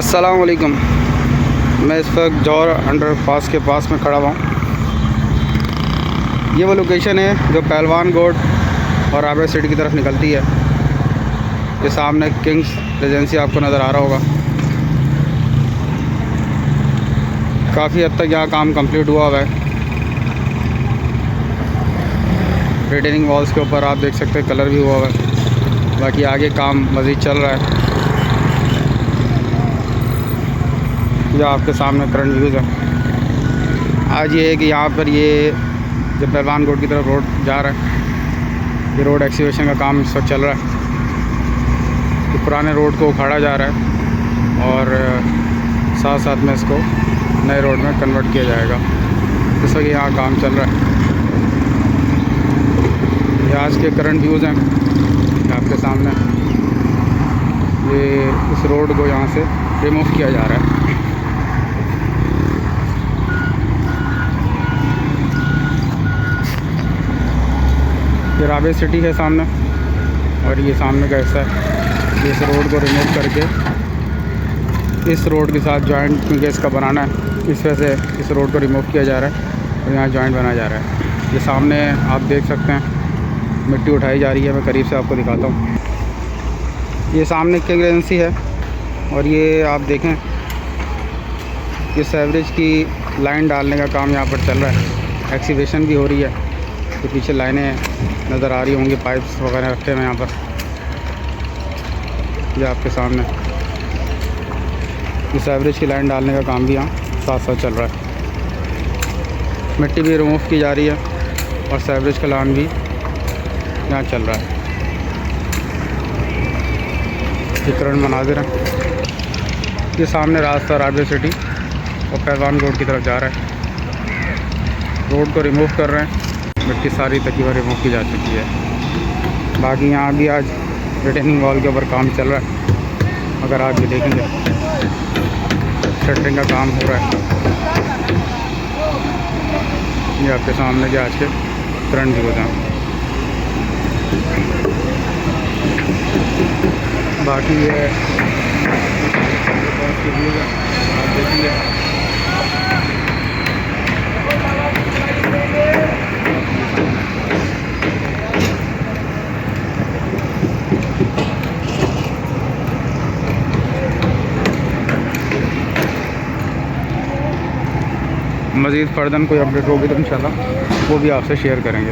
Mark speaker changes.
Speaker 1: अस्सलाम वालेकुम। मैं इस वक्त जौहर अंडरपास के पास में खड़ा हुआ हूँ। ये वो लोकेशन है जो पहलवान गोड और राबे सिटी की तरफ निकलती है। ये सामने किंग्स रेजेंसी आपको नज़र आ रहा होगा। काफ़ी हद तक यहाँ काम कंप्लीट हुआ है। रिटेनिंग वॉल्स के ऊपर आप देख सकते हैं कलर भी हुआ है। बाकी आगे काम मज़ीद चल रहा है। यह आपके सामने करंट व्यूज़ है। आज ये है कि यहाँ पर ये जो पहलवान गोड की तरफ रोड जा रहा है, ये रोड एक्सीवेशन का काम इस वक्त चल रहा है। तो पुराने रोड को उखाड़ा जा रहा है और साथ साथ में इसको नए रोड में कन्वर्ट किया जाएगा। इस वक्त यहाँ काम चल रहा है। ये आज के करंट व्यूज़ हैं आपके सामने। ये इस रोड को यहाँ से रिमूव किया जा रहा है। ये राबे सिटी है सामने और ये सामने का हिस्सा है। इस रोड को रिमूव करके इस रोड के साथ जॉइंट, क्योंकि इसका बनाना है, इस वजह से इस रोड को रिमूव किया जा रहा है और यहाँ जॉइंट बनाया जा रहा है। ये सामने आप देख सकते हैं मिट्टी उठाई जा रही है। मैं करीब से आपको दिखाता हूँ। ये सामने किंग रेजेंसी है और ये आप देखें ये एवरेज की लाइन डालने का काम यहाँ पर चल रहा है। एक्सीवेशन भी हो रही है। तो पीछे लाइनें नज़र आ रही होंगी, पाइप्स वगैरह रखे हुए यहाँ पर। ये आपके सामने इस एवरेज की लाइन डालने का काम भी यहाँ साथ साथ चल रहा है। मिट्टी भी रिमूव की जा रही है और एवरेज का लाइन भी यहाँ चल रहा है। ये करंट मनाजिर है। ये सामने रास्ता राबे सिटी और पहलवान गोड की तरफ जा रहा है। रोड को रिमूव कर रहे हैं। मिट्टी सारी तकरीबन रिमूव की जा चुकी है। बाकी यहाँ भी आज रिटेनिंग वॉल के ऊपर काम चल रहा है। अगर आप ये देखेंगे शटरिंग का काम हो रहा है। ये आपके सामने के आज के फ्रंट व्यूज़ हैं। बाकी ये आप देखेंगे मज़ीद फ़र्दन कोई अपडेट होगी तो इंशाल्लाह वो भी आपसे शेयर करेंगे।